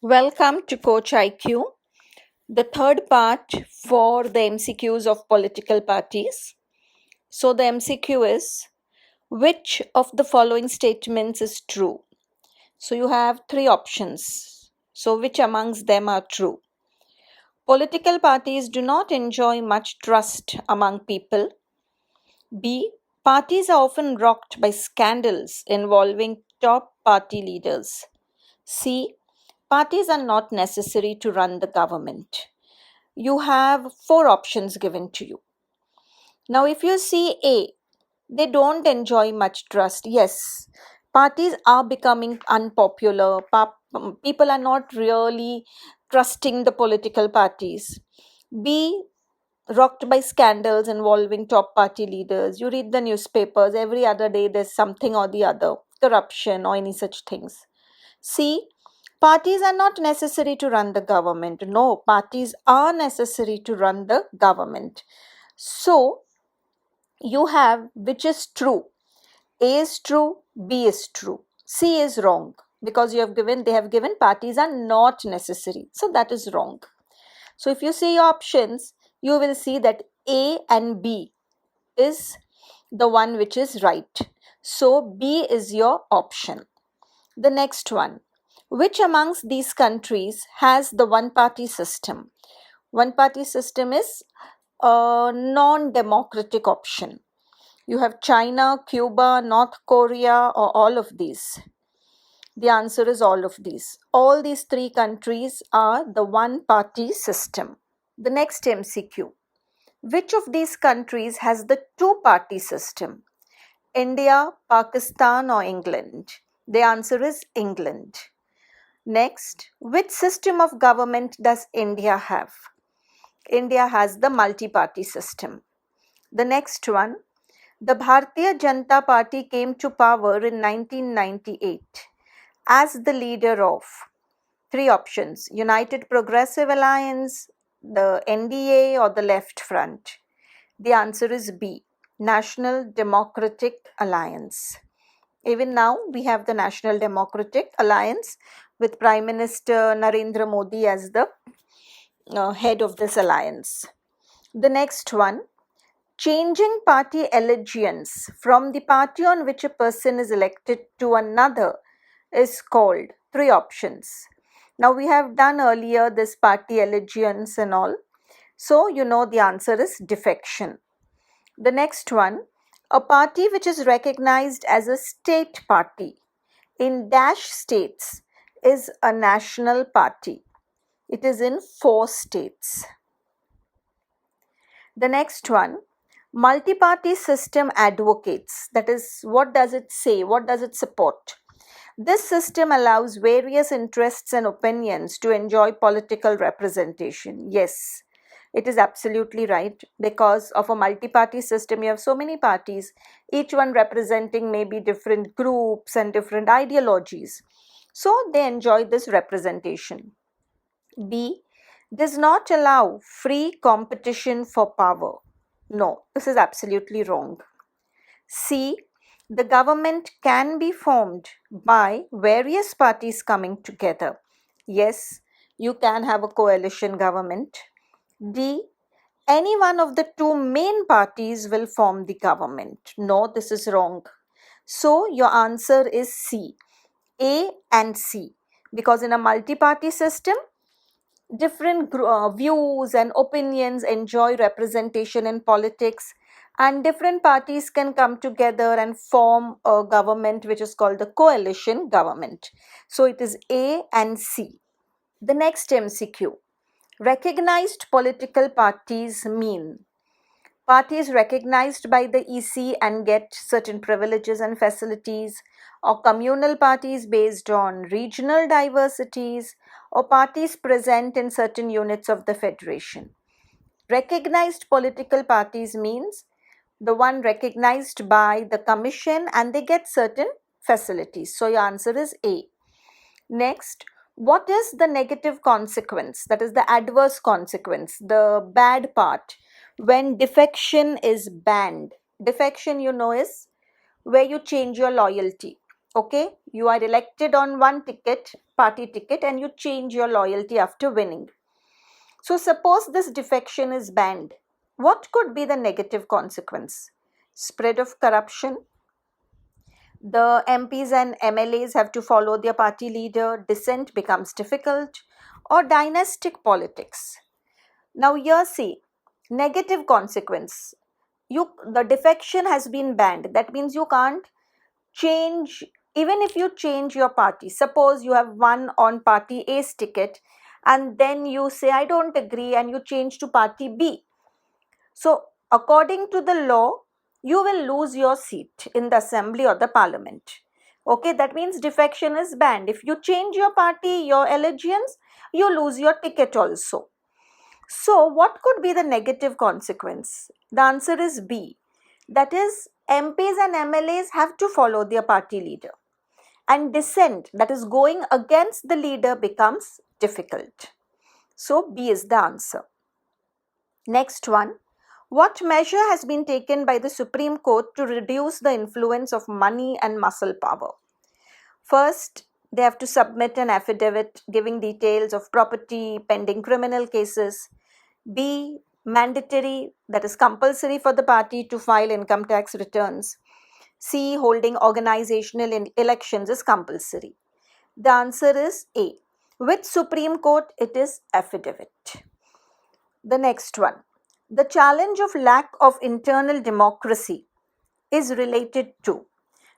Welcome to Coach IQ, the third part for the MCQs of political parties. So, the MCQ is which of the following statements is true? So, you have three options. So, which amongst them are true? Political parties do not enjoy much trust among people. B. Parties are often rocked by scandals involving top party leaders. C. Parties are not necessary to run the government. You have four options given to you. Now, if you see A, they don't enjoy much trust. Yes, parties are becoming unpopular. People are not really trusting the political parties. B, rocked by scandals involving top party leaders. You read the newspapers, every other day there's something or the other, corruption or any such things. C, parties are not necessary to run the government. No, parties are necessary to run the government. So, you have which is true. A is true, B is true. C is wrong because they have given parties are not necessary. So that is wrong. So if you see your options, you will see that A and B is the one which is right. So B is your option. The next one. Which amongst these countries has the one party system? One party system is a non democratic option. You have China, Cuba, North Korea, or all of these. The answer is all of these. All these three countries are the one party system. The next MCQ. Which of these countries has the two party system? India, Pakistan, or England? The answer is England. Next, which system of government does India have? India has the multi-party system. The next one, the Bharatiya Janata Party came to power in 1998 as the leader of three options: United Progressive Alliance, the NDA, or the Left Front. The answer is B, National Democratic Alliance. Even now, we have the National Democratic Alliance with Prime Minister Narendra Modi as the head of this alliance. The next one, changing party allegiance from the party on which a person is elected to another is called three options. Now, we have done earlier this party allegiance and all. So, you know the answer is defection. The next one, a party which is recognized as a state party in dash states is a national party. It is in 4 states. The next one, multi-party system advocates. That is, what does it say? What does it support? This system allows various interests and opinions to enjoy political representation. Yes, it is absolutely right. Because of a multi-party system, you have so many parties, each one representing maybe different groups and different ideologies. So they enjoy this representation. B, does not allow free competition for power. No, this is absolutely wrong. C, the government can be formed by various parties coming together. Yes, you can have a coalition government. D, any one of the two main parties will form the government. No, this is wrong. So your answer is C, A and C. Because in a multi-party system, different views and opinions enjoy representation in politics, and different parties can come together and form a government which is called the coalition government. So it is A and C. The next MCQ. Recognized political parties mean parties recognized by the EC and get certain privileges and facilities, or communal parties based on regional diversities, or parties present in certain units of the federation. Recognized political parties means the one recognized by the commission and they get certain facilities. So your answer is A. Next, what is the negative consequence? That is the adverse consequence, the bad part when defection is banned. Defection, you know, is where you change your loyalty. Okay, you are elected on one ticket, party ticket, and you change your loyalty after winning. So suppose this defection is banned. What could be the negative consequence? Spread of corruption. The MPs and MLAs have to follow their party leader, dissent becomes difficult, or dynastic politics. Now here see, negative consequence. The defection has been banned. That means you can't change, even if you change your party. Suppose you have won on party A's ticket and then you say I don't agree and you change to party B. So according to the law, you will lose your seat in the assembly or the parliament. Okay, that means defection is banned. If you change your party, your allegiance, you lose your ticket also. So what could be the negative consequence? The answer is B. That is, MPs and MLAs have to follow their party leader. And dissent, that is going against the leader, becomes difficult. So B is the answer. Next one. What measure has been taken by the Supreme Court to reduce the influence of money and muscle power? First, they have to submit an affidavit giving details of property, pending criminal cases. B, mandatory, that is compulsory for the party to file income tax returns. C, holding organizational elections is compulsory. The answer is A. With Supreme Court, it is affidavit. The next one. The challenge of lack of internal democracy is related to.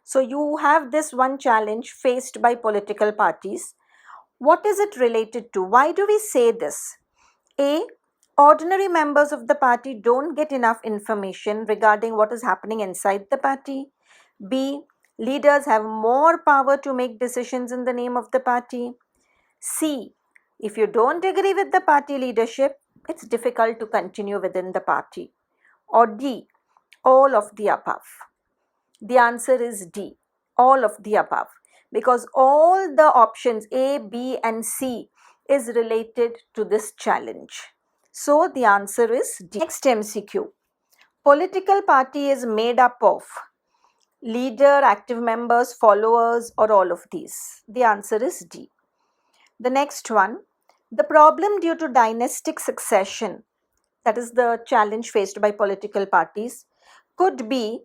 So you have this one challenge faced by political parties. What is it related to? Why do we say this? A. Ordinary members of the party don't get enough information regarding what is happening inside the party. B. Leaders have more power to make decisions in the name of the party. C. If you don't agree with the party leadership, it's difficult to continue within the party. Or D. All of the above. The answer is D. All of the above. Because all the options A, B, and C is related to this challenge. So the answer is D. Next MCQ. Political party is made up of leader, active members, followers, or all of these. The answer is D. The next one. The problem due to dynastic succession, that is the challenge faced by political parties, could be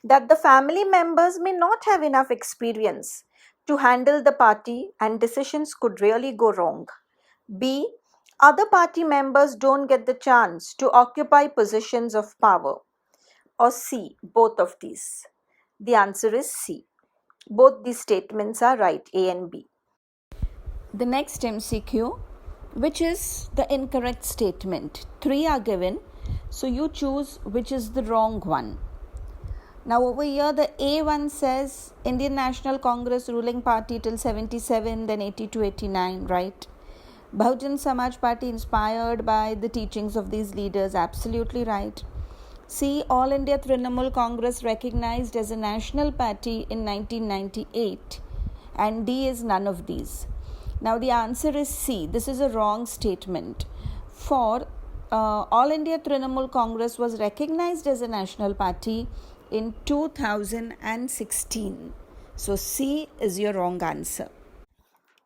that the family members may not have enough experience to handle the party and decisions could really go wrong. B. Other party members don't get the chance to occupy positions of power. Or C. Both of these. The answer is C. Both these statements are right, A and B. The next MCQ, which is the incorrect statement. 3 are given, so you choose which is the wrong one. Now over here the A1 says Indian National Congress ruling party till 77, then 80 to 89, right? Bahujan Samaj Party inspired by the teachings of these leaders, absolutely right. C. All India Trinamool Congress recognized as a national party in 1998, and D is none of these. Now the answer is C. This is a wrong statement. For All India Trinamool Congress was recognized as a national party in 2016. So C is your wrong answer.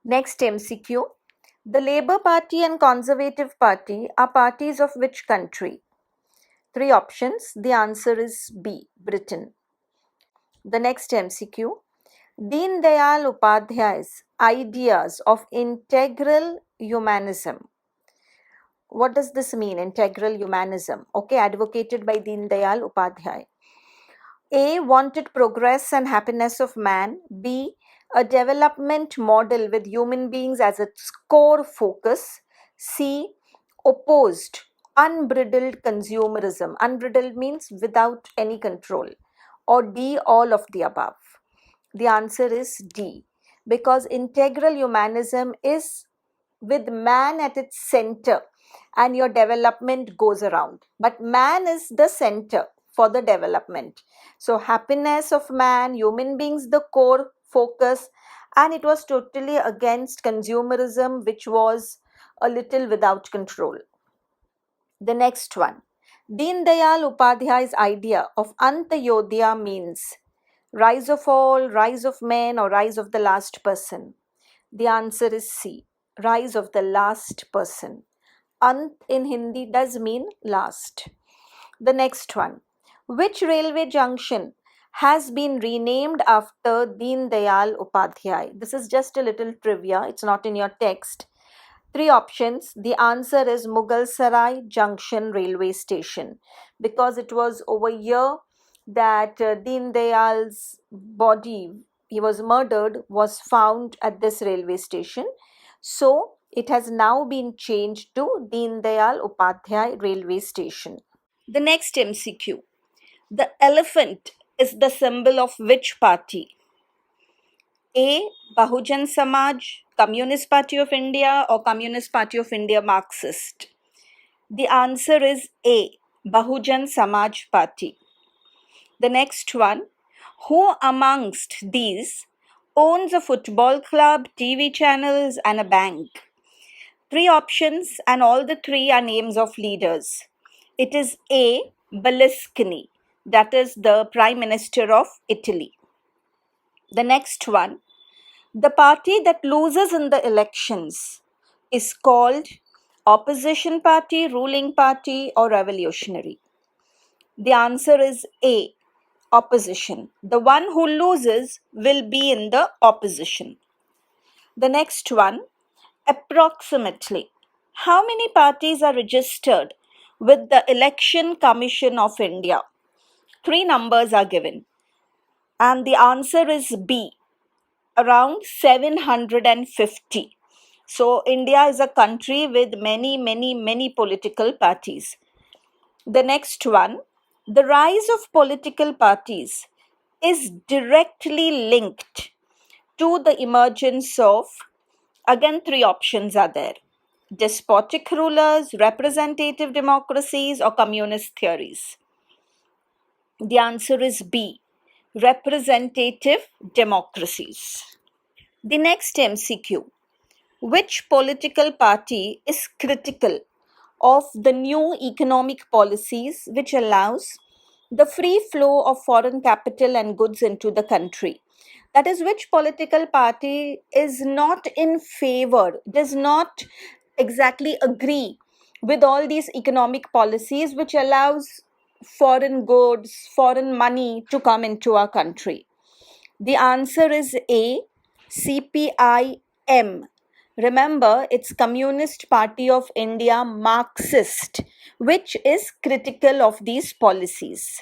Next MCQ. The Labour Party and Conservative Party are parties of which country? 3 options. The answer is B, Britain. The next MCQ. Deen Dayal Upadhyay's ideas of integral humanism. What does this mean, integral humanism? Okay, advocated by Deen Dayal Upadhyay. A. Wanted progress and happiness of man. B. A development model with human beings as its core focus. C. Opposed unbridled consumerism. Unbridled means without any control. Or D. All of the above. The answer is D, because integral humanism is with man at its center and your development goes around. But man is the center for the development. So happiness of man, human beings, the core focus, and it was totally against consumerism, which was a little without control. The next one. Deen Dayal Upadhyay's idea of Antyodaya means Rise of all, rise of men, or rise of the last person? The answer is C, rise of the last person. Ant in Hindi does mean last. The next one. Which railway junction has been renamed after Deen Dayal Upadhyay? This is just a little trivia, it's not in your text. Three options. The answer is Mughal Sarai Junction Railway Station, because it was over here that Deen Dayal's body, he was murdered, was found at this railway station. So it has now been changed to Deen Dayal Upadhyay Railway Station. The next MCQ. The elephant is the symbol of which party? A. Bahujan Samaj, Communist Party of India, or Communist Party of India Marxist? The answer is A. Bahujan Samaj Party. The next one. Who amongst these owns a football club, TV channels, and a bank? Three options, and all the three are names of leaders. It is A. Berlusconi, that is the Prime Minister of Italy. The next one. The party that loses in the elections is called opposition party, ruling party, or revolutionary? The answer is A. Opposition. The one who loses will be in the opposition. The next one. Approximately how many parties are registered with the Election Commission of India? Three numbers are given, and the answer is B. Around 750. So India is a country with many political parties. The next one. The rise of political parties is directly linked to the emergence of, again, three options are there: despotic rulers, representative democracies, or communist theories? The answer is B. Representative democracies. The next MCQ. Which political party is critical of the new economic policies which allows the free flow of foreign capital and goods into the country? That is, which political party is not in favor, does not exactly agree with all these economic policies which allows foreign goods, foreign money to come into our country? The answer is A. CPIM. Remember, it's Communist Party of India Marxist, which is critical of these policies.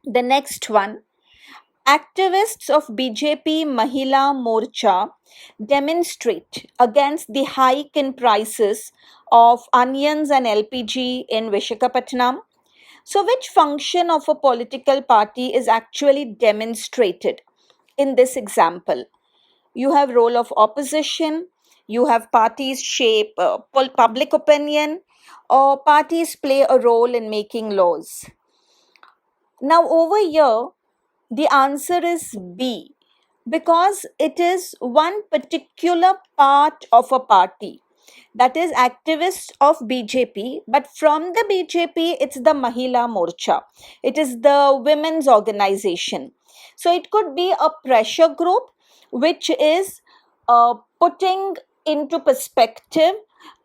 The next one. Activists of BJP Mahila Morcha demonstrate against the hike in prices of onions and LPG in Vishakhapatnam. So, which function of a political party is actually demonstrated in this example? You have role of opposition, you have parties shape public opinion, or parties play a role in making laws. Now over here, the answer is B, because it is one particular part of a party, that is activists of BJP, but from the BJP it's the Mahila Morcha, it is the women's organization. So it could be a pressure group which is putting into perspective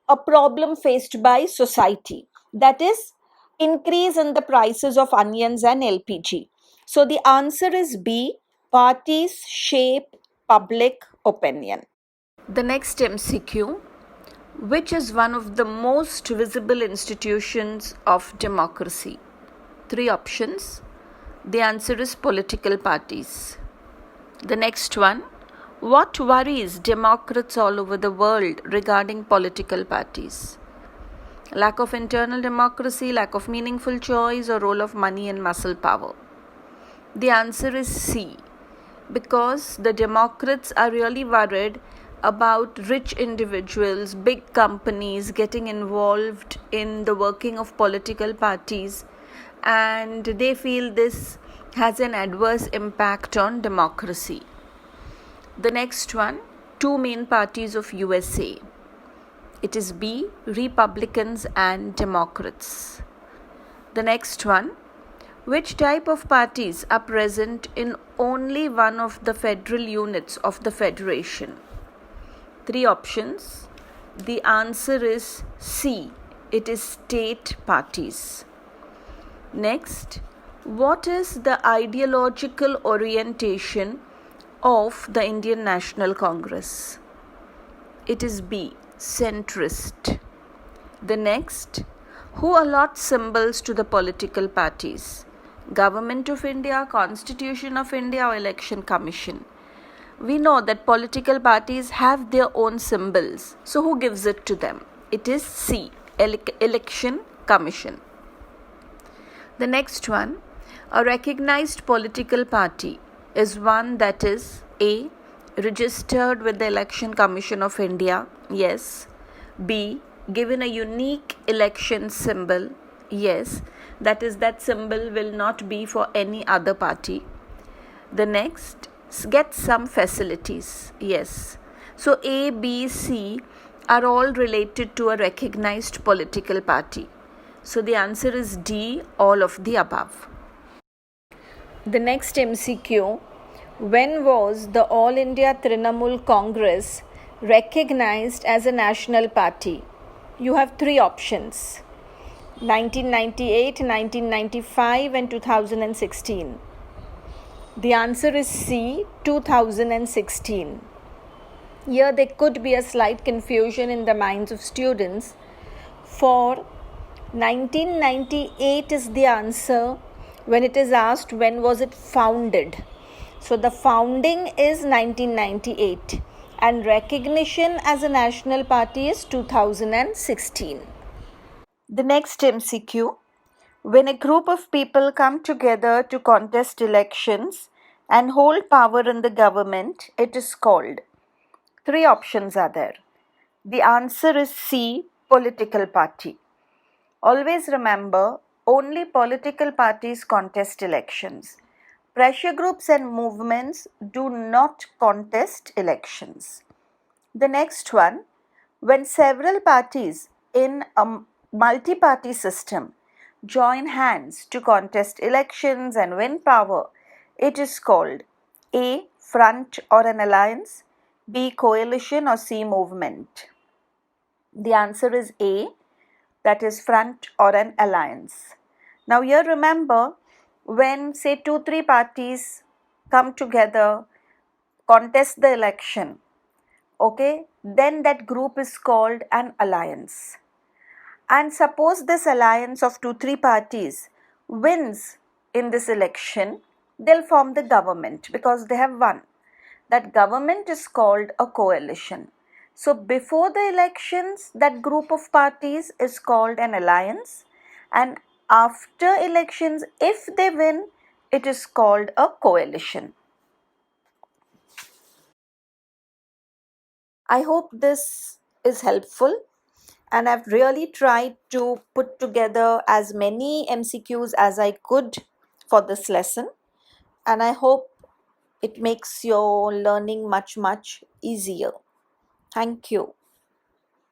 a problem faced by society, that is increase in the prices of onions and LPG. So the answer is B, parties shape public opinion. The next MCQ. Which is one of the most visible institutions of democracy? Three options. The answer is political parties. The next one. What worries Democrats all over the world regarding political parties? Lack of internal democracy, lack of meaningful choice, or role of money and muscle power? The answer is C, because the Democrats are really worried about rich individuals, big companies getting involved in the working of political parties, and they feel this has an adverse impact on democracy. The next one. Two main parties of USA. It is B, Republicans and Democrats. The next one. Which type of parties are present in only one of the federal units of the federation? Three options. The answer is C. It is state parties. Next, what is the ideological orientation of the Indian National Congress? It is B. Centrist. The next, who allots symbols to the political parties? Government of India, Constitution of India, or Election Commission? We know that political parties have their own symbols. So who gives it to them? It is C. Election Commission. The next one, a recognized political party is one that is A. registered with the Election Commission of India. Yes. B. given a unique election symbol. Yes. That is, that symbol will not be for any other party. The next, get some facilities. Yes. So A, B, C are all related to a recognized political party. So the answer is D, all of the above. The next MCQ, when was the All India Trinamool Congress recognized as a national party? You have three options: 1998, 1995 and 2016. The answer is C, 2016. Here there could be a slight confusion in the minds of students. For 1998 is the answer when it is asked when was it founded. So the founding is 1998 and recognition as a national party is 2016. The next MCQ, when a group of people come together to contest elections and hold power in the government, it is called. Three options are there. The answer is C, political party. Always remember, only political parties contest elections. Pressure groups and movements do not contest elections. The next one, when several parties in a multi-party system join hands to contest elections and win power, it is called A, front or an alliance, B, coalition, or C, movement. The answer is A, that is front or an alliance. Now here remember, when say 2-3 parties come together, contest the election, okay, then that group is called an alliance. And suppose this alliance of 2-3 parties wins in this election, they'll form the government because they have won. That government is called a coalition. So before the elections, that group of parties is called an alliance, and after elections, if they win, it is called a coalition. I hope this is helpful, and I've really tried to put together as many MCQs as I could for this lesson, and I hope it makes your learning much easier. Thank you.